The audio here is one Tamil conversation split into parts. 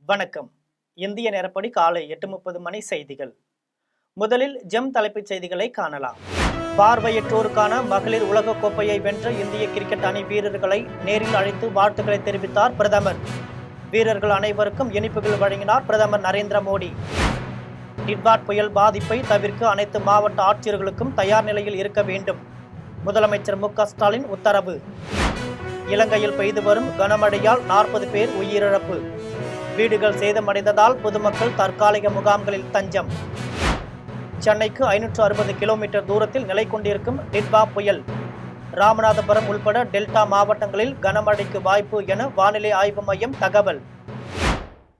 வணக்கம். இந்திய நேரப்படி காலை 8:30 மணி செய்திகள். முதலில் ஜெம் தலைப்புச் செய்திகளை காணலாம். பார்வையற்றோருக்கான மகளிர் உலகக் கோப்பையை வென்ற இந்திய கிரிக்கெட் அணி வீரர்களை நேரில் அழைத்து வாழ்த்துக்களை தெரிவித்தார் பிரதமர். வீரர்கள் அனைவருக்கும் இனிப்புகள் வழங்கினார் பிரதமர் நரேந்திர மோடி. டிட்வாட் புயல் பாதிப்பை தவிர்க்க அனைத்து மாவட்ட ஆட்சியர்களுக்கும் தயார் நிலையில் இருக்க வேண்டும். முதலமைச்சர் மு.க.ஸ்டாலின் உத்தரவு. இலங்கையில் பெய்து வரும் கனமழையால் 40 பேர் உயிரிழப்பு. வீடுகள் சேதமடைந்ததால் பொதுமக்கள் தற்காலிக முகாம்களில் தஞ்சம். சென்னைக்கு 560 கிலோமீட்டர் தூரத்தில் நிலை கொண்டிருக்கும் டிட்வா புயல். ராமநாதபுரம் உள்பட டெல்டா மாவட்டங்களில் கனமழைக்கு வாய்ப்பு என வானிலை ஆய்வு மையம் தகவல்.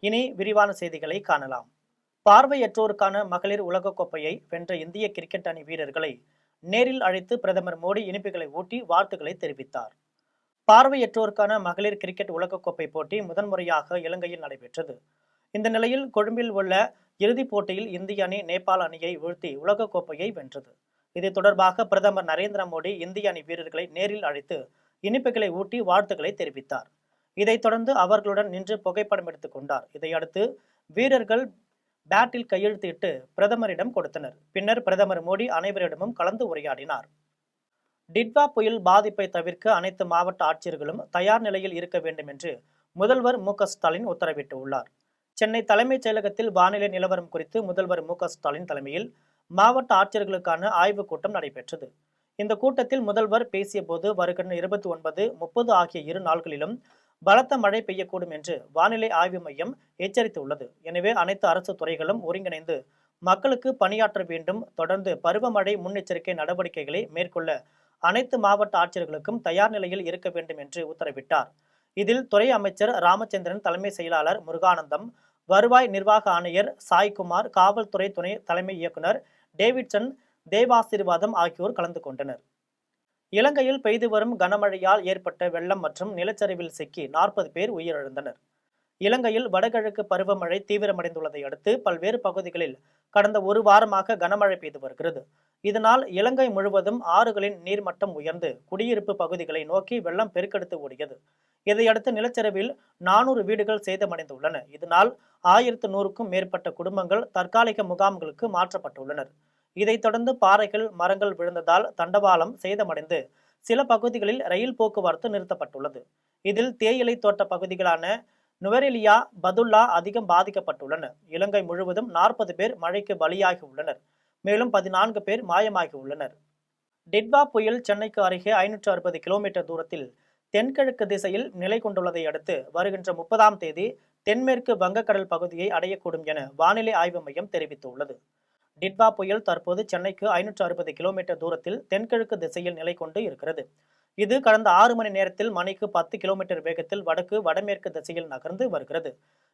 இனி விரிவான செய்திகளை காணலாம். பார்வையற்றோருக்கான மகளிர் உலகக்கோப்பையை வென்ற இந்திய கிரிக்கெட் அணி வீரர்களை நேரில் அழைத்து பிரதமர் மோடி இனிப்புகளை ஊட்டி வாழ்த்துக்களை தெரிவித்தார். பார்வையற்றோருக்கான மகளிர் கிரிக்கெட் உலகக்கோப்பை போட்டி முதன்முறையாக இலங்கையில் நடைபெற்றது. இந்த நிலையில் கொழும்பில் உள்ள இறுதிப் போட்டியில் இந்திய அணி நேபாள அணியை வீழ்த்தி உலகக்கோப்பையை வென்றது. இது தொடர்பாக பிரதமர் நரேந்திர மோடி இந்திய அணி வீரர்களை நேரில் அழைத்து இனிப்புகளை ஊட்டி வாழ்த்துக்களை தெரிவித்தார். இதைத் தொடர்ந்து அவர்களுடன் நின்று புகைப்படம் எடுத்துக் கொண்டார். இதையடுத்து வீரர்கள் பேட்டில் கையெழுத்திட்டு பிரதமரிடம் கொடுத்தனர். பின்னர் பிரதமர் மோடி அனைவரிடமும் கலந்து உரையாடினார். டிட்வா புயல் பாதிப்பை தவிர்க்க அனைத்து மாவட்ட ஆட்சியர்களும் தயார் நிலையில் இருக்க வேண்டும் என்று முதல்வர் மு.க.ஸ்டாலின் உத்தரவிட்டுள்ளார். சென்னை தலைமைச் செயலகத்தில் வானிலை நிலவரம் குறித்து முதல்வர் மு.க.ஸ்டாலின் தலைமையில் மாவட்ட ஆட்சியர்களுக்கான ஆய்வுக் கூட்டம் நடைபெற்றது. இந்த கூட்டத்தில் முதல்வர் பேசிய போது வருகின்ற 29, 30 ஆகிய 2 நாட்களிலும் பலத்த மழை பெய்யக்கூடும் என்று வானிலை ஆய்வு மையம் எச்சரித்துள்ளது. எனவே அனைத்து அரசு துறைகளும் ஒருங்கிணைந்து மக்களுக்கு பணியாற்ற வேண்டும். தொடர்ந்து பருவமழை முன்னெச்சரிக்கை நடவடிக்கைகளை மேற்கொள்ள அனைத்து மாவட்ட ஆட்சியர்களுக்கும் தயார் நிலையில் இருக்க வேண்டும் என்று உத்தரவிட்டார். இதில் துறை அமைச்சர் ராமச்சந்திரன், தலைமை செயலாளர் முருகானந்தம், வருவாய் நிர்வாக ஆணையர் சாய்குமார், காவல்துறை துணை தலைமை இயக்குனர் டேவிட்சன், தேவாசீர்வாதம் ஆகியோர் கலந்து கொண்டனர். இலங்கையில் பெய்து வரும் கனமழையால் ஏற்பட்ட வெள்ளம் மற்றும் நிலச்சரிவில் சிக்கி 40 பேர் உயிரிழந்தனர். இலங்கையில் வடகிழக்கு பருவமழை தீவிரமடைந்துள்ளதை அடுத்து பல்வேறு பகுதிகளில் கடந்த ஒரு வாரமாக கனமழை பெய்து வருகிறது. இதனால் இலங்கை முழுவதும் ஆறுகளின் நீர்மட்டம் உயர்ந்து குடியிருப்பு பகுதிகளை நோக்கி வெள்ளம் பெருக்கெடுத்து ஓடியது. இதையடுத்து நிலச்சரிவில் 400 வீடுகள் சேதமடைந்துள்ளன. இதனால் 1100க்கும் மேற்பட்ட குடும்பங்கள் தற்காலிக முகாம்களுக்கு மாற்றப்பட்டுள்ளனர். இதைத் தொடர்ந்து பாறைகள், மரங்கள் விழுந்ததால் தண்டவாளம் சேதமடைந்து சில பகுதிகளில் ரயில் போக்குவரத்து நிறுத்தப்பட்டுள்ளது. இதில் தேயிலை தோட்ட பகுதிகளான நுவரெலியா, பதுல்லா அதிகம் பாதிக்கப்பட்டுள்ளன. இலங்கை முழுவதும் 40 பேர் மழைக்கு பலியாகி உள்ளனர். மேலும் 14 பேர் மாயமாகி உள்ளனர். டிட்வா புயல் சென்னைக்கு அருகே 560 கிலோமீட்டர் தூரத்தில் தென்கிழக்கு திசையில் நிலை கொண்டுள்ளதை அடுத்து வருகின்ற 30ஆம் தேதி தென்மேற்கு வங்கக்கடல் பகுதியை அடையக்கூடும் என வானிலை ஆய்வு மையம் தெரிவித்துள்ளது. டிட்வா புயல் தற்போது சென்னைக்கு 560 கிலோமீட்டர் தூரத்தில் தென்கிழக்கு திசையில் நிலை கொண்டு இருக்கிறது. இது கடந்த 6 மணி நேரத்தில் மணிக்கு 10 கிலோமீட்டர் வேகத்தில் வடக்கு வடமேற்கு திசையில் நகர்ந்து வருகிறது.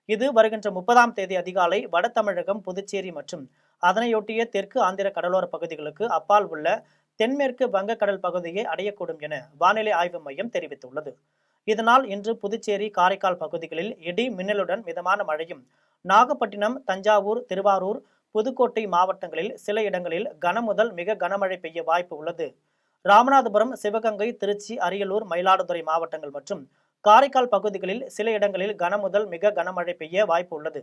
இது வருகின்ற 30ஆம் தேதி அதிகாலை வட தமிழகம், புதுச்சேரி மற்றும் அதனையொட்டிய தெற்கு ஆந்திர கடலோர பகுதிகளுக்கு அப்பால் உள்ள தென்மேற்கு வங்கக்கடல் பகுதியை அடையக்கூடும் என வானிலை ஆய்வு மையம் தெரிவித்துள்ளது. இதனால் இன்று புதுச்சேரி, காரைக்கால் பகுதிகளில் இடி மின்னலுடன் மிதமான மழையும், நாகப்பட்டினம், தஞ்சாவூர், திருவாரூர், புதுக்கோட்டை மாவட்டங்களில் சில இடங்களில் கனமுதல் மிக கனமழை பெய்ய வாய்ப்பு உள்ளது. ராமநாதபுரம், சிவகங்கை, திருச்சி, அரியலூர், மயிலாடுதுறை மாவட்டங்கள் மற்றும் காரைக்கால் பகுதிகளில் சில இடங்களில் கனமுதல் மிக கனமழை பெய்ய வாய்ப்பு உள்ளது.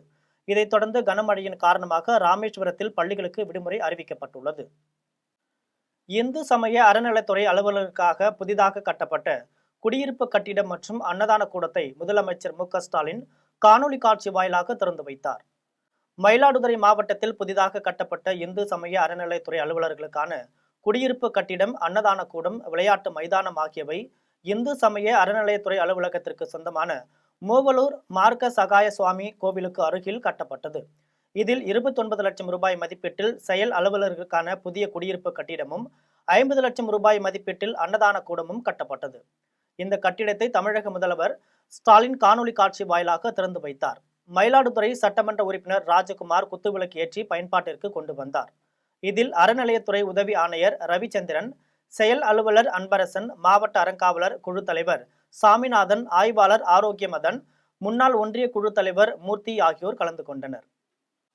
இதைத் தொடர்ந்து கனமழையின் காரணமாக ராமேஸ்வரத்தில் பள்ளிகளுக்கு விடுமுறை அறிவிக்கப்பட்டுள்ளது. இந்து சமய அறநிலைத்துறை அலுவலர்களுக்காக புதிதாக கட்டப்பட்ட குடியிருப்பு கட்டிடம் மற்றும் அன்னதான கூடத்தை முதலமைச்சர் மு.க.ஸ்டாலின் காணொலி காட்சி வாயிலாக திறந்து வைத்தார். மயிலாடுதுறை மாவட்டத்தில் புதிதாக கட்டப்பட்ட இந்து சமய அறநிலைத்துறை அலுவலர்களுக்கான குடியிருப்பு கட்டிடம், அன்னதான கூடம், விளையாட்டு மைதானம் ஆகியவை இந்து சமய அறநிலையத்துறை அலுவலகத்திற்கு சொந்தமான மூவலூர் மார்க்க சகாய சுவாமி கோவிலுக்கு அருகில் கட்டப்பட்டது. இதில் 29 லட்சம் ரூபாய் மதிப்பீட்டில் செயல் அலுவலர்களுக்கான புதிய குடியிருப்பு கட்டிடமும், 50 லட்சம் ரூபாய் மதிப்பீட்டில் அன்னதான கூடமும் கட்டப்பட்டது. இந்த கட்டிடத்தை தமிழக முதல்வர் ஸ்டாலின் காணொலி காட்சி வாயிலாக திறந்து வைத்தார். மயிலாடுதுறை சட்டமன்ற உறுப்பினர் ராஜகுமார் குத்துவிளக்கு ஏற்றி பயன்பாட்டிற்கு கொண்டு வந்தார். இதில் அறநிலையத்துறை உதவி ஆணையர் ரவிச்சந்திரன், செயல் அலுவலர் அன்பரசன், மாவட்ட அறங்காவலர் குழு தலைவர் சாமிநாதன், ஆய்வாளர் ஆரோக்கியமதன், முன்னாள் ஒன்றிய குழு தலைவர் மூர்த்தி ஆகியோர் கலந்து கொண்டனர்.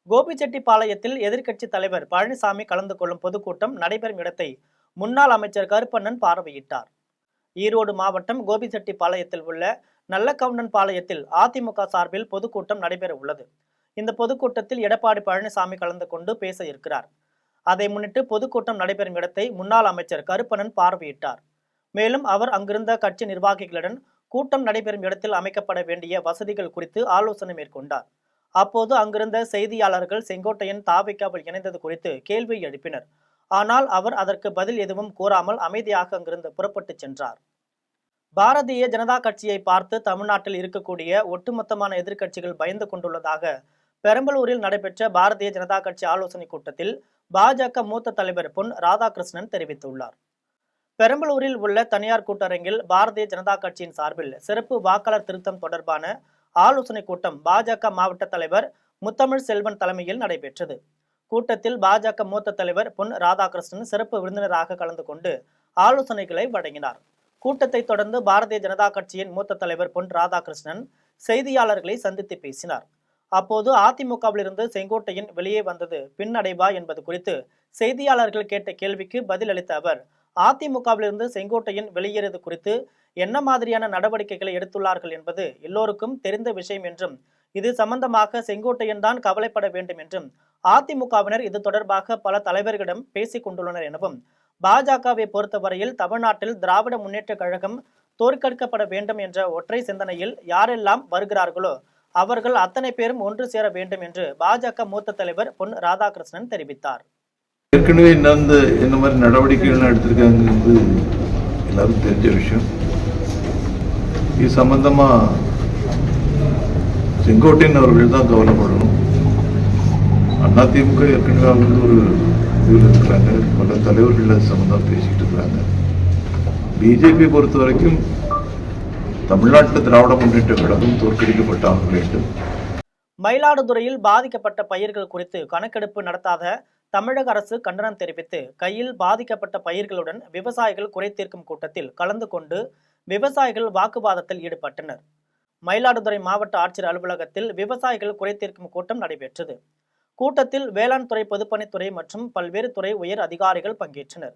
கோபிச்செட்டிப்பாளையத்தில் எதிர்க்கட்சி தலைவர் பழனிசாமி கலந்து கொள்ளும் பொதுக்கூட்டம் நடைபெறும் இடத்தை முன்னாள் அமைச்சர் கருப்பண்ணன் பார்வையிட்டார். ஈரோடு மாவட்டம் கோபிச்செட்டிப்பாளையத்தில் உள்ள நல்லகவுண்டன்பாளையத்தில் அதிமுக சார்பில் பொதுக்கூட்டம் நடைபெற உள்ளது. இந்த பொதுக்கூட்டத்தில் எடப்பாடி பழனிசாமி கலந்து கொண்டு பேச இருக்கிறார். அதை முன்னிட்டு பொதுக்கூட்டம் நடைபெறும் இடத்தை முன்னாள் அமைச்சர் கருப்பணன் பார்வையிட்டார். மேலும் அவர் அங்கிருந்த கட்சி நிர்வாகிகளுடன் கூட்டம் நடைபெறும் இடத்தில் அமைக்கப்பட வேண்டிய வசதிகள் குறித்து ஆலோசனை மேற்கொண்டார். அப்போது அங்கிருந்த செய்தியாளர்கள் செங்கோட்டையன் தாவேக்காவில் இணைந்தது குறித்து கேள்வி எழுப்பினர். ஆனால் அவர் அதற்கு பதில் எதுவும் கூறாமல் அமைதியாக அங்கிருந்து புறப்பட்டு சென்றார். பாரதிய ஜனதா கட்சியை பார்த்து தமிழ்நாட்டில் இருக்கக்கூடிய ஒட்டுமொத்தமான எதிர்க்கட்சிகள் பயந்து கொண்டுள்ளதாக பெரம்பலூரில் நடைபெற்ற பாரதிய ஜனதா கட்சி ஆலோசனை கூட்டத்தில் பாஜக மூத்த தலைவர் பொன் ராதாகிருஷ்ணன் தெரிவித்துள்ளார். பெரம்பலூரில் உள்ள தனியார் கூட்டரங்கில் பாரதிய ஜனதா கட்சியின் சார்பில் சிறப்பு வாக்காளர் திருத்தம் தொடர்பான ஆலோசனை கூட்டம் பாஜக மாவட்ட தலைவர் முத்தமிழ் செல்வன் தலைமையில் நடைபெற்றது. கூட்டத்தில் பாஜக மூத்த தலைவர் பொன் ராதாகிருஷ்ணன் சிறப்பு விருந்தினராக கலந்து கொண்டு ஆலோசனைகளை வழங்கினார். கூட்டத்தை தொடர்ந்து பாரதிய ஜனதா கட்சியின் மூத்த தலைவர் பொன் ராதாகிருஷ்ணன் செய்தியாளர்களை சந்தித்து பேசினார். அப்போது அதிமுகவிலிருந்து செங்கோட்டையன் வெளியே வந்தது பின்னடைவா என்பது குறித்து செய்தியாளர்கள் கேட்ட கேள்விக்கு பதில் அளித்த அவர், அதிமுகவிலிருந்து செங்கோட்டையன் வெளியேறது குறித்து என்ன மாதிரியான நடவடிக்கைகளை எடுத்துள்ளார்கள் என்பது எல்லோருக்கும் தெரிந்த விஷயம் என்றும், இது சம்பந்தமாக செங்கோட்டையன் தான் கவலைப்பட வேண்டும் என்றும், அதிமுகவினர் இது தொடர்பாக பல தலைவர்களிடம் பேசிக் கொண்டுள்ளனர் எனவும், பாஜகவை பொறுத்தவரையில் தமிழ்நாட்டில் திராவிட முன்னேற்ற கழகம் தோற்கடிக்கப்பட வேண்டும் என்ற ஒற்றை சிந்தனையில் யாரெல்லாம் வருகிறார்களோ அவர்கள் அத்தனை பேரும் ஒன்று சேர வேண்டும் என்று பாஜக மூத்த தலைவர் பொன் ராதாகிருஷ்ணன் தெரிவித்தார். ஏற்கனவே என்ன மாதிரி நடவடிக்கைகள் எடுத்திருக்காங்கிறது எல்லாரும் தெரிஞ்ச விஷயம். இது சம்பந்தமா செங்கோட்டையன் அவர்கள் தான் கவலைப்படணும். அதிமுக ஏற்கனவே அவங்க ஒரு இதில் இருக்கிறாங்க, பல தலைவர்கள் அது சம்பந்தம் பேசிக்கிட்டு இருக்கிறாங்க. பிஜேபி பொறுத்த வரைக்கும் தமிழ்நாட்டில் திராவிட முன்னேற்ற கழகம் தோற்கடிக்கப்பட்டாக வேண்டும். மயிலாடுதுறையில் பாதிக்கப்பட்ட பயிர்கள் குறித்து கணக்கெடுப்பு நடத்தாத தமிழக அரசு கண்டனம் தெரிவித்து கையில் பாதிக்கப்பட்ட பயிர்களுடன் விவசாயிகள் குறை தீர்க்கும் கூட்டத்தில் கலந்து கொண்டு விவசாயிகள் வாக்குவாதத்தில் ஈடுபட்டனர். மயிலாடுதுறை மாவட்ட ஆட்சியர் அலுவலகத்தில் விவசாயிகள் குறை தீர்க்கும் கூட்டம் நடைபெற்றது. கூட்டத்தில் வேளாண் துறை, பொதுப்பணித்துறை மற்றும் பல்வேறு துறை உயர் அதிகாரிகள் பங்கேற்றனர்.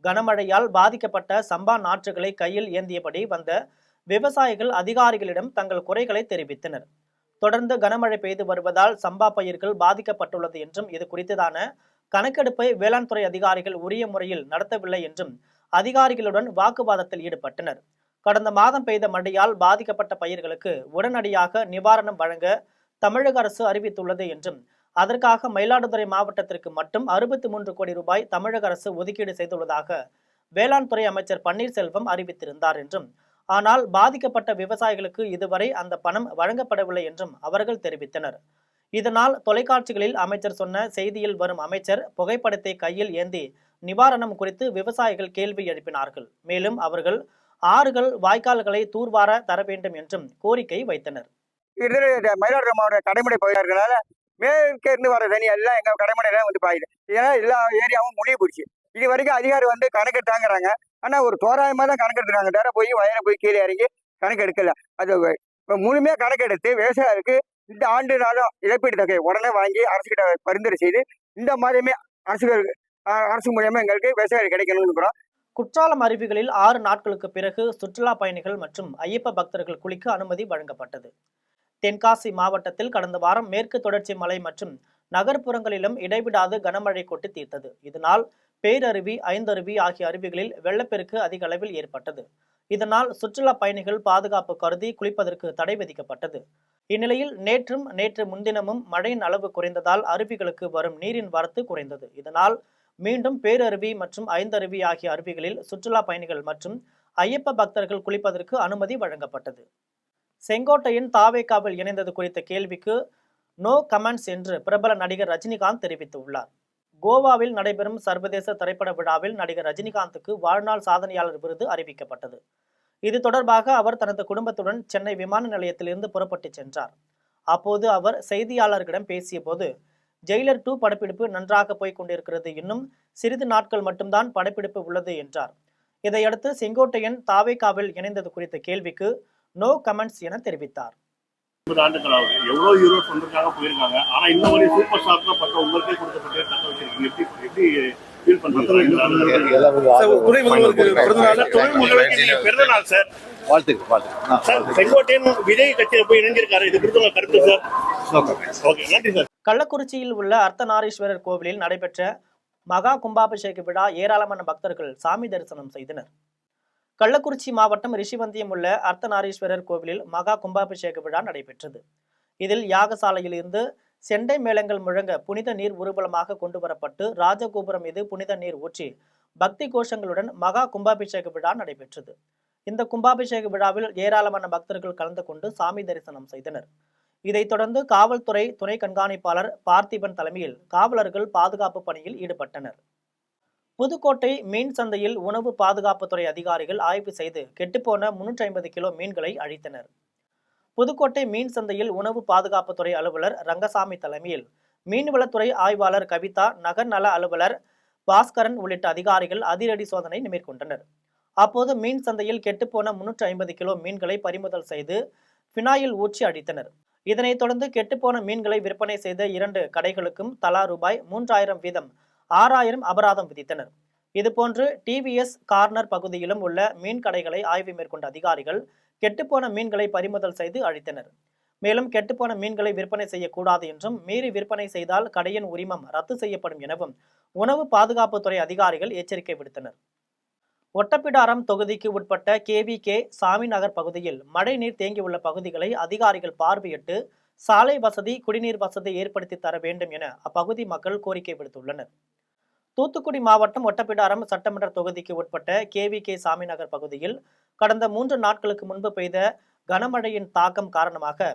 கனமழையால் பாதிக்கப்பட்ட சம்பா நாற்றுகளை கையில் ஏந்தியபடி வந்த விவசாயிகள் அதிகாரிகளிடம் தங்கள் குறைகளை தெரிவித்தனர். தொடர்ந்து கனமழை பெய்து வருவதால் சம்பா பயிர்கள் பாதிக்கப்பட்டுள்ளது என்றும், இது குறித்ததான கணக்கெடுப்பை வேளாண் துறை அதிகாரிகள் உரிய முறையில் நடத்தவில்லை என்றும் அதிகாரிகளுடன் வாக்குவாதத்தில் ஈடுபட்டனர். கடந்த மாதம் பெய்த மழையால் பாதிக்கப்பட்ட பயிர்களுக்கு உடனடியாக நிவாரணம் வழங்க தமிழக அரசு அறிவித்துள்ளது என்றும், அதற்காக மயிலாடுதுறை மாவட்டத்திற்கு மட்டும் 63 கோடி ரூபாய் தமிழக அரசு ஒதுக்கீடு செய்துள்ளதாக வேளாண் துறை அமைச்சர் பன்னீர்செல்வம் அறிவித்திருந்தார் என்றும், ஆனால் பாதிக்கப்பட்ட விவசாயிகளுக்கு இதுவரை அந்த பணம் வழங்கப்படவில்லை என்றும் அவர்கள் தெரிவித்தனர். இதனால் தொலைக்காட்சிகளில் அமைச்சர் சொன்ன செய்தியில் வரும் அமைச்சர் புகைப்படத்தை கையில் ஏந்தி நிவாரணம் குறித்து விவசாயிகள் கேள்வி எழுப்பினார்கள். மேலும் அவர்கள் ஆறுகள், வாய்க்கால்களை தூர்வார தர வேண்டும் என்றும் கோரிக்கை வைத்தனர். மயிலாடுதுறை மாவட்ட கடைமடை பகுதியாளர்களால மேற்கே இருந்து வர தண்ணி எல்லாம் எங்க கடைமடையில வந்து பாயுது. இதனால எல்லா ஏரியாவும் முழுகி போச்சு. இது வரைக்கும் அதிகாரி வந்து கணக்கெடுத்தாங்கிறாங்க. ஆனா ஒரு தோராயமா தான் கணக்கெடுத்துருக்காங்க, தவிர போய் வயலை போய் கீழே இறங்கி கணக்கு எடுக்கல. அது முழுமையா கணக்கெடுத்து விவசாயிகளுக்கு இந்த ஆண்டுனாலும் இழப்பீடு தொகை உடனே வாங்கி அரசுகிட்ட பரிந்துரை செய்து இந்த மாதிரியுமே அரசு மூலியமா எங்களுக்கு விவசாயிகள் கிடைக்கணும்னு. குற்றாலம் அருவிகளில் 6 நாட்களுக்கு பிறகு சுற்றுலா பயணிகள் மற்றும் ஐயப்ப பக்தர்கள் குளிக்க அனுமதி வழங்கப்பட்டது. தென்காசி மாவட்டத்தில் கடந்த வாரம் மேற்கு தொடர்ச்சி மலை மற்றும் நகர்ப்புறங்களிலும் இடைவிடாது கனமழை கொட்டி தீர்த்தது. இதனால் பேரருவி, ஐந்தருவி ஆகிய அருவிகளில் வெள்ளப்பெருக்கு அதிக அளவில் ஏற்பட்டது. இதனால் சுற்றுலா பயணிகள் பாதுகாப்பு கருதி குளிப்பதற்கு தடை விதிக்கப்பட்டது. இந்நிலையில் நேற்று முன்தினமும் மழையின் அளவு குறைந்ததால் அருவிகளுக்கு வரும் நீரின் வரத்து குறைந்தது. இதனால் மீண்டும் பேரருவி மற்றும் ஐந்தருவி ஆகிய அருவிகளில் சுற்றுலா பயணிகள் மற்றும் ஐயப்ப பக்தர்கள் குளிப்பதற்கு அனுமதி வழங்கப்பட்டது. செங்கோட்டையன் தாவேக்காவில் இணைந்தது குறித்த கேள்விக்கு நோ கமெண்ட்ஸ் என்று பிரபல நடிகர் ரஜினிகாந்த் தெரிவித்துள்ளார். கோவாவில் நடைபெறும் சர்வதேச திரைப்பட விழாவில் நடிகர் ரஜினிகாந்துக்கு வாழ்நாள் சாதனையாளர் விருது அறிவிக்கப்பட்டது. இது தொடர்பாக அவர் தனது குடும்பத்துடன் சென்னை விமான நிலையத்திலிருந்து புறப்பட்டு சென்றார். அப்போது அவர் செய்தியாளர்களிடம் பேசிய போது, ஜெயிலர் 2 படப்பிடிப்பு நன்றாக போய் கொண்டிருக்கிறது, இன்னும் சிறிது நாட்கள் மட்டும்தான் படப்பிடிப்பு உள்ளது என்றார். இதையடுத்து செங்கோட்டையன் தாவேக்காவில் இணைந்தது குறித்த கேள்விக்கு நோ கமெண்ட்ஸ் என தெரிவித்தார். 50 ஆண்டுகள் ஆகுது, எவ்வளவு ஹீரோஸ் வந்திருக்காங்க, போயிருக்காங்க. ஆனா இந்த மாதிரி சூப்பர் ஸ்டார் பட்ட உங்களுக்கே கொடுக்கப்பட்ட தக்க வச்சிருக்கீங்க. எப்படி செலிப்ரேட் பண்றீங்க? துணை முதல்வருக்கு பிறந்த நாள் துணை முதல்வருக்கு நீங்க பிறந்த நாள் சார். சார், செங்கோட்டையன் விஜய் கட்சியில போய் இணைஞ்சிருக்காரு. இது குறித்து உங்க கருத்து சார்? ஓகே, நன்றி சார். கள்ளக்குறிச்சியில் உள்ள அர்த்தநாரீஸ்வரர் கோவிலில் நடைபெற்ற மகா கும்பாபிஷேக விழா ஏராளமான பக்தர்கள் சாமி தரிசனம் செய்தனர். கள்ளக்குறிச்சி மாவட்டம் ரிஷிவந்தியம் உள்ள அர்த்தநாரீஸ்வரர் கோவிலில் மகா கும்பாபிஷேக விழா நடைபெற்றது. இதில் யாகசாலையில் இருந்து செண்டை மேளங்கள் முழங்க புனித நீர் ஊர்வலமாக கொண்டு வரப்பட்டு ராஜகோபுரம் மீது புனித நீர் ஊற்றி பக்தி கோஷங்களுடன் மகா கும்பாபிஷேக விழா நடைபெற்றது. இந்த கும்பாபிஷேக விழாவில் ஏராளமான பக்தர்கள் கலந்து கொண்டு சாமி தரிசனம் செய்தனர். இதைத் தொடர்ந்து காவல்துறை துணை கண்காணிப்பாளர் பார்த்திபன் தலைமையில் காவலர்கள் பாதுகாப்பு பணியில் ஈடுபட்டனர். புதுக்கோட்டை மீன் சந்தையில் உணவு பாதுகாப்புத்துறை அதிகாரிகள் ஆய்வு செய்து கெட்டுப்போன 350 கிலோ மீன்களை அழித்தனர். புதுக்கோட்டை மீன் சந்தையில் உணவு பாதுகாப்புத்துறை அலுவலர் ரங்கசாமி தலைமையில் மீன்வளத்துறை ஆய்வாளர் கவிதா, நகர் நல அலுவலர் பாஸ்கரன் உள்ளிட்ட அதிகாரிகள் அதிரடி சோதனை மேற்கொண்டனர். அப்போது மீன் சந்தையில் கெட்டுப்போன 350 கிலோ மீன்களை பறிமுதல் செய்து பினாயில் ஊற்றி அழித்தனர். இதனைத் தொடர்ந்து கெட்டுப்போன மீன்களை விற்பனை செய்த 2 கடைகளுக்கும் தலா ரூபாய் 3000 வீதம் 6000 அபராதம் விதித்தனர். இதுபோன்று டிவிஎஸ் கார்னர் பகுதியிலும் உள்ள மீன் கடைகளை ஆய்வு மேற்கொண்ட அதிகாரிகள் கெட்டுப்போன மீன்களை பறிமுதல் செய்து அழித்தனர். மேலும் கெட்டுப்போன மீன்களை விற்பனை செய்யக்கூடாது என்றும், மீறி விற்பனை செய்தால் கடையின் உரிமம் ரத்து செய்யப்படும் எனவும் உணவு பாதுகாப்புத்துறை அதிகாரிகள் எச்சரிக்கை விடுத்தனர். ஒட்டப்பிடாரம் தொகுதிக்கு உட்பட்ட KVK சாமி நகர் பகுதியில் மழை நீர் தேங்கியுள்ள பகுதிகளை அதிகாரிகள் பார்வையிட்டு சாலை வசதி, குடிநீர் வசதி ஏற்படுத்தி தர வேண்டும் என அப்பகுதி மக்கள் கோரிக்கை விடுத்துள்ளனர். தூத்துக்குடி மாவட்டம் ஒட்டப்பிடாரம் சட்டமன்ற தொகுதிக்கு உட்பட்ட KVK சாமி நகர் பகுதியில் கடந்த 3 நாட்களுக்கு முன்பு பெய்த கனமழையின் தாக்கம் காரணமாக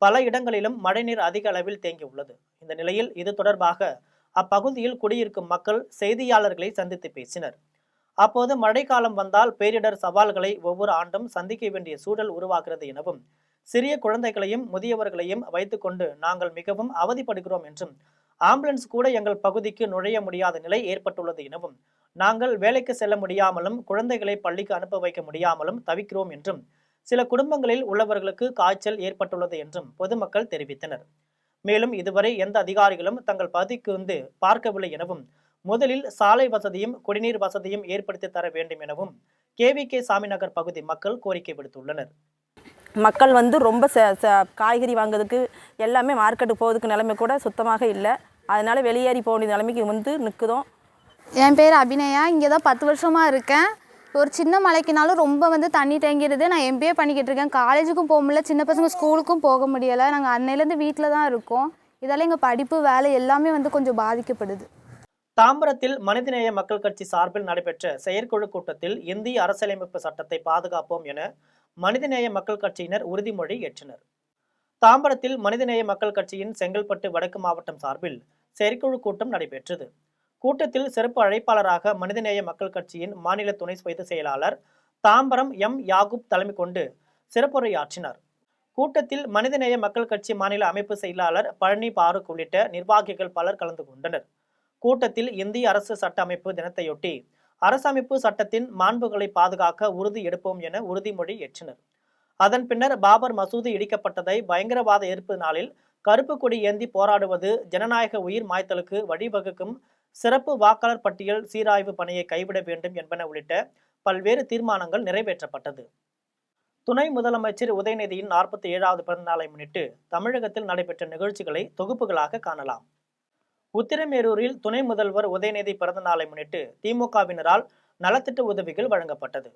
பல இடங்களிலும் மழைநீர் அதிக அளவில் தேங்கியுள்ளது. இந்த நிலையில் இது தொடர்பாக அப்பகுதியில் குடியிருக்கும் மக்கள் செய்தியாளர்களை சந்தித்து பேசினர். அப்போது மழைக்காலம் வந்தால் பேரிடர் சவால்களை ஒவ்வொரு ஆண்டும் சந்திக்க வேண்டிய சூழல் உருவாகிறது எனவும், சிறிய குழந்தைகளையும் முதியவர்களையும் வைத்துக்கொண்டு நாங்கள் மிகவும் அவதிப்படுகிறோம் என்றும், ஆம்புலன்ஸ் கூட எங்கள் பகுதிக்கு நுழைய முடியாத நிலை ஏற்பட்டுள்ளது எனவும், நாங்கள் வேலைக்கு செல்ல முடியாமலும் குழந்தைகளை பள்ளிக்கு அனுப்ப வைக்க முடியாமலும் தவிக்கிறோம் என்றும், சில குடும்பங்களில் உள்ளவர்களுக்கு காய்ச்சல் ஏற்பட்டுள்ளது என்றும் பொதுமக்கள் தெரிவித்தனர். மேலும் இதுவரை எந்த அதிகாரிகளும் தங்கள் பகுதிக்கு வந்து பார்க்கவில்லை எனவும், முதலில் சாலை வசதியும் குடிநீர் வசதியும் ஏற்படுத்தி தர வேண்டும் எனவும் KVK சாமிநகர் பகுதி மக்கள் கோரிக்கை விடுத்துள்ளனர். மக்கள் ரொம்ப காய்கறி வாங்குறதுக்கு எல்லாமே மார்க்கெட்டுக்கு போகிறதுக்கு நிலைமை கூட சுத்தமாக இல்லை. அதனால வெளியேறி போகிற நிலைமைக்கு நிற்குதோம். என் பேர் அபிநயா. இங்கே தான் 10 வருஷமாக இருக்கேன். ஒரு சின்ன மழைக்குனாலும் ரொம்ப தண்ணி தேங்கிடுது. நான் MBA பண்ணிக்கிட்டு இருக்கேன். காலேஜுக்கும் போக முடியல, சின்ன பசங்க ஸ்கூலுக்கும் போக முடியலை. நாங்கள் அன்னையிலேருந்து வீட்டில் தான் இருக்கோம். இதால் எங்கள் படிப்பு, வேலை எல்லாமே கொஞ்சம் பாதிக்கப்படுது. தாம்பரத்தில் மனிதநேய மக்கள் கட்சி சார்பில் நடைபெற்ற செயற்குழு கூட்டத்தில் இந்திய அரசியலமைப்பு சட்டத்தை பாதுகாப்போம் என மனிதநேய மக்கள் கட்சியினர் உறுதிமொழி ஏற்றனர். தாம்பரத்தில் மனிதநேய மக்கள் கட்சியின் செங்கல்பட்டு வடக்கு மாவட்டம் சார்பில் செயற்குழு கூட்டம் நடைபெற்றது. கூட்டத்தில் சிறப்பு அழைப்பாளராக மனிதநேய மக்கள் கட்சியின் மாநில துணை பொதுச் செயலாளர் தாம்பரம் M. யாகூப் தலைமை கொண்டு சிறப்புரையாற்றினார். கூட்டத்தில் மனிதநேய மக்கள் கட்சி மாநில அமைப்பு செயலாளர் பழனி பாருக் உள்ளிட்ட நிர்வாகிகள் பலர் கலந்து கொண்டனர். கூட்டத்தில் இந்திய அரசு சட்ட அமைப்பு தினத்தையொட்டி அரசமைப்பு சட்டத்தின் மாண்புகளை பாதுகாக்க உறுதி எடுப்போம் என உறுதிமொழி ஏற்றனர். அதன் பின்னர் பாபர் மசூதி இடிக்கப்பட்டதை பயங்கரவாத எதிர்ப்பு நாளில் கருப்பு கொடி ஏந்தி போராடுவது ஜனநாயக உயிர் மாய்த்தலுக்கு வழிவகுக்கும், சிறப்பு வாக்காளர் பட்டியல் சீராய்வு பணியை கைவிட வேண்டும் என்பன உள்ளிட்ட பல்வேறு தீர்மானங்கள் நிறைவேற்றப்பட்டது. துணை முதலமைச்சர் உதயநிதியின் 47வது பிறந்த நாளை முன்னிட்டு தமிழகத்தில் நடைபெற்ற நிகழ்ச்சிகளை தொகுப்புகளாக காணலாம். உத்திரமேரூரில் துணை முதல்வர் உதயநிதி பிறந்த நாளை முன்னிட்டு திமுகவினரால் நலத்திட்ட உதவிகள் வழங்கப்பட்டது.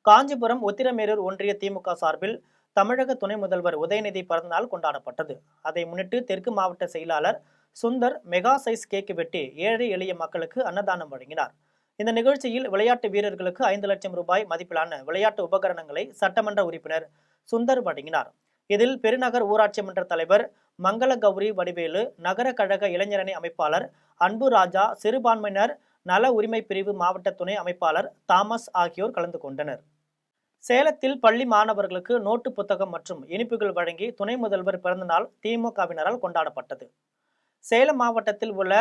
காஞ்சிபுரம் உத்திரமேரூர் ஒன்றிய திமுக சார்பில் தமிழக துணை முதல்வர் உதயநிதி பிறந்தநாள் கொண்டாடப்பட்டது. அதை முன்னிட்டு தெற்கு மாவட்ட செயலாளர் சுந்தர் மெகா சைஸ் கேக் வெட்டி ஏழை எளிய மக்களுக்கு அன்னதானம் வழங்கினார். இந்த நிகழ்ச்சியில் விளையாட்டு வீரர்களுக்கு 5 லட்சம் ரூபாய் மதிப்பிலான விளையாட்டு உபகரணங்களை சட்டமன்ற உறுப்பினர் சுந்தர் வழங்கினார். இதில் பெருநகர் ஊராட்சி மன்ற தலைவர் மங்கள கௌரி வடிவேலு, நகர கழக இளைஞரணி அமைப்பாளர் அன்பு ராஜா, சிறுபான்மையினர் நல உரிமை பிரிவு மாவட்ட துணை அமைப்பாளர் தாமஸ் ஆகியோர் கலந்து கொண்டனர். சேலத்தில் பள்ளி மாணவர்களுக்கு நோட்டு புத்தகம் மற்றும் இனிப்புகள் வழங்கி துணை முதல்வர் பிறந்தநாள் திமுகவினரால் கொண்டாடப்பட்டது. சேலம் மாவட்டத்தில் உள்ள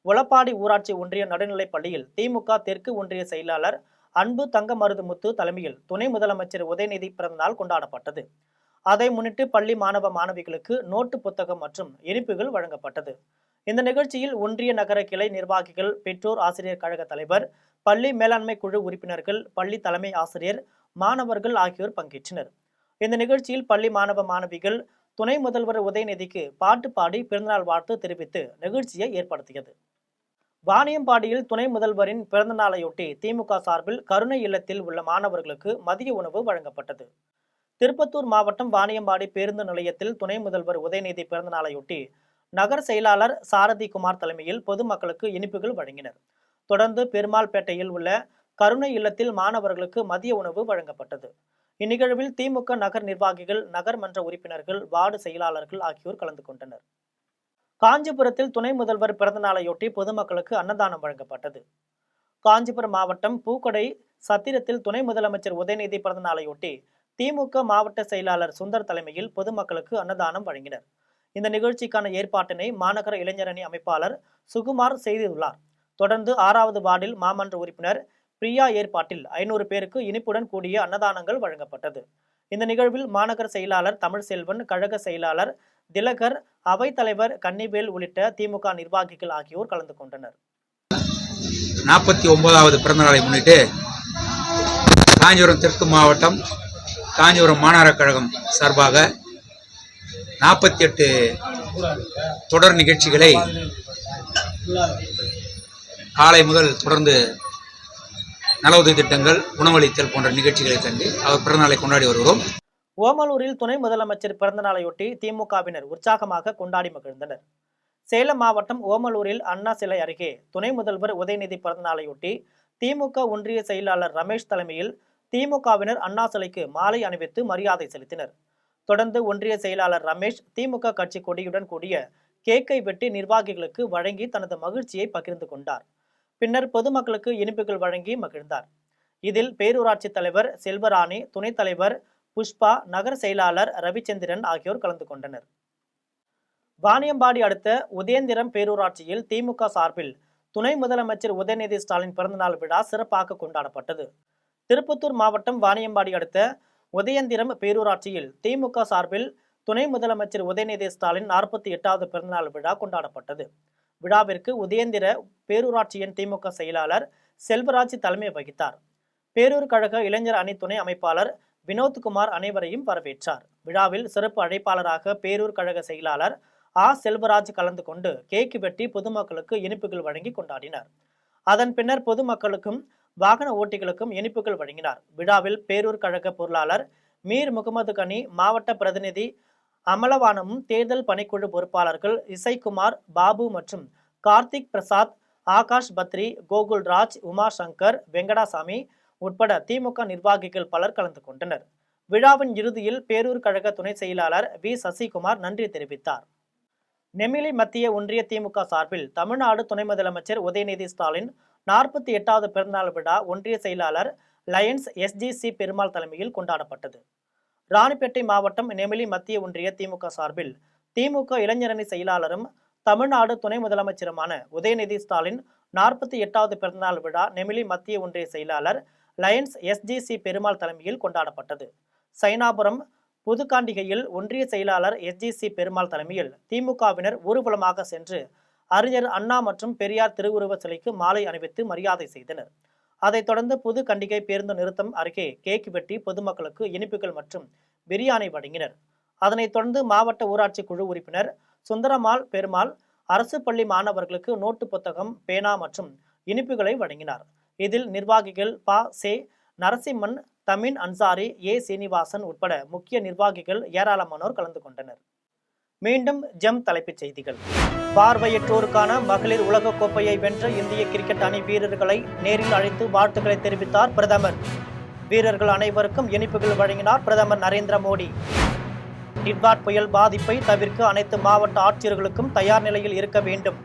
உளப்பாடி ஊராட்சி ஒன்றிய நடுநிலைப் பள்ளியில் திமுக தெற்கு ஒன்றிய செயலாளர் அன்பு தங்கமருதுமுத்து தலைமையில் துணை முதலமைச்சர் உதயநிதி பிறந்தநாள் கொண்டாடப்பட்டது. அதை முன்னிட்டு பள்ளி மாணவ மாணவிகளுக்கு நோட்டு புத்தகம் மற்றும் இனிப்புகள் வழங்கப்பட்டது. இந்த நிகழ்ச்சியில் ஒன்றிய நகர கிளை நிர்வாகிகள், பெற்றோர் ஆசிரியர் கழக தலைவர், பள்ளி மேலாண்மை குழு உறுப்பினர்கள், பள்ளி தலைமை ஆசிரியர், மாணவர்கள் ஆகியோர் பங்கேற்றனர். இந்த நிகழ்ச்சியில் பள்ளி மாணவ மாணவிகள் துணை முதல்வர் உதயநிதிக்கு பாட்டு பாடி பிறந்தநாள் வாழ்த்து தெரிவித்து நிகழ்ச்சியை ஏற்படுத்தியது. வாணியம்பாடியில் துணை முதல்வரின் பிறந்தநாளையொட்டி திமுக சார்பில் கருணை இல்லத்தில் உள்ள மாணவர்களுக்கு மதிய உணவு வழங்கப்பட்டது. திருப்பத்தூர் மாவட்டம் வாணியம்பாடி பேருந்து நிலையத்தில் துணை முதல்வர் உதயநிதி பிறந்தநாளையொட்டி நகர செயலாளர் சாரதி குமார் தலைமையில் பொதுமக்களுக்கு இனிப்புகள் வழங்கினர். தொடர்ந்து பெருமாள்பேட்டையில் உள்ள கருணை இல்லத்தில் மாணவர்களுக்கு மதிய உணவு வழங்கப்பட்டது. இந்நிகழ்வில் திமுக நகர் நிர்வாகிகள், நகர்மன்ற உறுப்பினர்கள், வார்டு செயலாளர்கள் ஆகியோர் கலந்து கொண்டனர். காஞ்சிபுரத்தில் துணை முதல்வர் பிறந்தநாளையொட்டி பொதுமக்களுக்கு அன்னதானம் வழங்கப்பட்டது. காஞ்சிபுரம் மாவட்டம் பூக்கடை சத்திரத்தில் துணை முதலமைச்சர் உதயநிதி பிறந்தநாளையொட்டி திமுக மாவட்ட செயலாளர் சுந்தர் தலைமையில் பொதுமக்களுக்கு அன்னதானம் வழங்கினர். இந்த நிகழ்ச்சிக்கான ஏற்பாட்டினை மாநகர இளைஞரணி அமைப்பாளர் சுகுமார் செய்துள்ளார். தொடர்ந்து 6வது வார்டில் மாமன்ற உறுப்பினர் பிரியா ஏற்பாட்டில் 500 பேருக்கு இனிப்புடன் கூடிய அன்னதானங்கள் வழங்கப்பட்டது. இந்த நிகழ்வில் மாநகர செயலாளர் தமிழ்செல்வன், கழக செயலாளர் திலகர், அவைத்தலைவர் கன்னிவேல் உள்ளிட்ட திமுக நிர்வாகிகள் ஆகியோர் கலந்து கொண்டனர். 49வது பிறந்தநாளை முன்னிட்டு காஞ்சிபுரம் தெற்கு மாவட்டம் காஞ்சிபுரம் மாநகர கழகம் சார்பாக 48 தொடர் நிகழ்ச்சிகளை காலை முதல் தொடர்ந்து நலவுதவி திட்டங்கள், உணவளித்தல் போன்ற நிகழ்ச்சிகளை தந்து அவர் பிறந்தநாளை கொண்டாடி வருகிறோம். ஓமலூரில் துணை முதலமைச்சர் பிறந்தநாளையொட்டி திமுகவினர் உற்சாகமாக கொண்டாடி மகிழ்ந்தனர். சேலம் மாவட்டம் ஓமலூரில் அண்ணா சிலை அருகே துணை முதல்வர் உதயநிதி பிறந்தநாளையொட்டி திமுக ஒன்றிய செயலாளர் ரமேஷ் தலைமையில் திமுகவினர் அண்ணா சிலைக்கு மாலை அணிவித்து மரியாதை செலுத்தினர். தொடர்ந்து ஒன்றிய செயலாளர் ரமேஷ் திமுக கட்சி கொடியுடன் கூடிய கேக்கை வெட்டி நிர்வாகிகளுக்கு வழங்கி தனது மகிழ்ச்சியை பகிர்ந்து கொண்டார். பின்னர் பொதுமக்களுக்கு இனிப்புகள் வழங்கி மகிழ்ந்தார். இதில் பேரூராட்சி தலைவர் செல்வராணி, துணைத் தலைவர் புஷ்பா, நகர செயலாளர் ரவிச்சந்திரன் ஆகியோர் கலந்து கொண்டனர். வாணியம்பாடி அடுத்த உதயந்திரம் பேரூராட்சியில் திமுக சார்பில் துணை முதலமைச்சர் உதயநிதி ஸ்டாலின் பிறந்தநாள் விழா சிறப்பாக கொண்டாடப்பட்டது. திருப்பத்தூர் மாவட்டம் வாணியம்பாடி அடுத்த உதயந்திரம் பேரூராட்சியில் திமுக சார்பில் துணை முதலமைச்சர் உதயநிதி ஸ்டாலின் 48வது பிறந்தநாள் விழா கொண்டாடப்பட்டது. விழாவிற்கு உதயந்திர பேரூராட்சியின் திமுக செயலாளர் செல்வராஜ் தலைமை வகித்தார். பேரூர் கழக இளைஞர் அணி துணை அமைப்பாளர் வினோத்குமார் அனைவரையும் வரவேற்றார். விழாவில் சிறப்பு அழைப்பாளராக பேரூர் கழக செயலாளர் செல்வராஜ் கலந்து கொண்டு கேக் வெட்டி பொதுமக்களுக்கு இனிப்புகள் வழங்கி கொண்டாடினார். அதன் பின்னர் பொதுமக்களுக்கும் வாகன ஓட்டிகளுக்கும் இனிப்புகள் வழங்கினார். விழாவில் பேரூர் கழக பொருளாளர் மீர் முகமது கனி, மாவட்ட பிரதிநிதி அமலவானமும், தேர்தல் பணிக்குழு பொறுப்பாளர்கள் இசைக்குமார், பாபு மற்றும் கார்த்திக் பிரசாத், ஆகாஷ் பத்ரி, கோகுல்ராஜ், உமா சங்கர், வெங்கடாசாமி உட்பட திமுக நிர்வாகிகள் பலர் கலந்து கொண்டனர். விழாவின் இறுதியில் பேரூர் கழக துணை செயலாளர் வி சசிகுமார் நன்றி தெரிவித்தார். நெமிலி மத்திய ஒன்றிய திமுக சார்பில் தமிழ்நாடு துணை முதலமைச்சர் உதயநிதி ஸ்டாலின் 48வது பிறந்தநாள் விழா ஒன்றிய செயலாளர் லயன்ஸ் SGC பெருமாள் தலைமையில் கொண்டாடப்பட்டது. ராணிப்பேட்டை மாவட்டம் நெமிலி மத்திய ஒன்றிய திமுக சார்பில் திமுக இளைஞரணி செயலாளரும் தமிழ்நாடு துணை முதலமைச்சருமான உதயநிதி ஸ்டாலின் 48வது பிறந்தநாள் விழா நெமிலி மத்திய ஒன்றிய செயலாளர் லயன்ஸ் SGC பெருமாள் தலைமையில் கொண்டாடப்பட்டது. சைனாபுரம் புதுக்காண்டிகையில் ஒன்றிய செயலாளர் SGC பெருமாள் தலைமையில் திமுகவினர் ஊர்வலமாக சென்று அறிஞர் அண்ணா மற்றும் பெரியார் திருவுருவ சிலைக்கு மாலை அணிவித்து மரியாதை செய்தனர். அதைத் தொடர்ந்து புதுக்கண்டிகை பேருந்து நிறுத்தம் அருகே கேக் வெட்டி பொதுமக்களுக்கு இனிப்புகள் மற்றும் பிரியாணி வழங்கினர். அதனைத் தொடர்ந்து மாவட்ட ஊராட்சி குழு உறுப்பினர் சுந்தரமால் பெருமாள் அரசு பள்ளி மாணவர்களுக்கு நோட்டு புத்தகம், பேனா மற்றும் இனிப்புகளை வழங்கினார். இதில் நிர்வாகிகள் சே நரசிம்மன், தமின் அன்சாரி, சீனிவாசன் உட்பட முக்கிய நிர்வாகிகள் ஏராளமானோர் கலந்து கொண்டனர். மீண்டும் ஜெம் தலைப்புச் செய்திகள். பார்வையற்றோருக்கான மகளிர் உலகக்கோப்பையை வென்ற இந்திய கிரிக்கெட் அணி வீரர்களை நேரில் அழைத்து வாழ்த்துக்களை தெரிவித்தார் பிரதமர். வீரர்கள் அனைவருக்கும் இனிப்புகள் வழங்கினார் பிரதமர் நரேந்திர மோடி. டிட்வாட் புயல் பாதிப்பை தவிர்க்க அனைத்து மாவட்ட ஆட்சியர்களுக்கும் தயார் நிலையில் இருக்க வேண்டும்.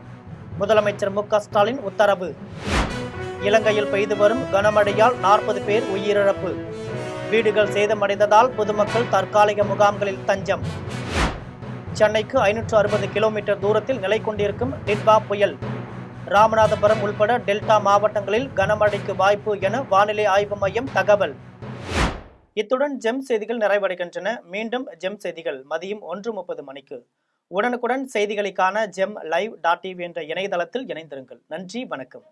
முதலமைச்சர் மு.க. ஸ்டாலின் உத்தரவு. இலங்கையில் பெய்து வரும் கனமழையால் 40 பேர் உயிரிழப்பு. வீடுகள் சேதமடைந்ததால் பொதுமக்கள் தற்காலிக முகாம்களில் தஞ்சம். சென்னைக்கு 560 கிலோமீட்டர் தூரத்தில் நிலை கொண்டிருக்கும் டிட்வா புயல். ராமநாதபுரம் உள்பட டெல்டா மாவட்டங்களில் கனமழைக்கு வாய்ப்பு என வானிலை ஆய்வு மையம் தகவல். இத்துடன் ஜெம் செய்திகள் நிறைவடைகின்றன. மீண்டும் ஜெம் செய்திகள் மதியம் 1:30 மணிக்கு. உடனுக்குடன் செய்திகளை காண GemLive.tv என்ற இணையதளத்தில் இணைந்திருங்கள். நன்றி, வணக்கம்.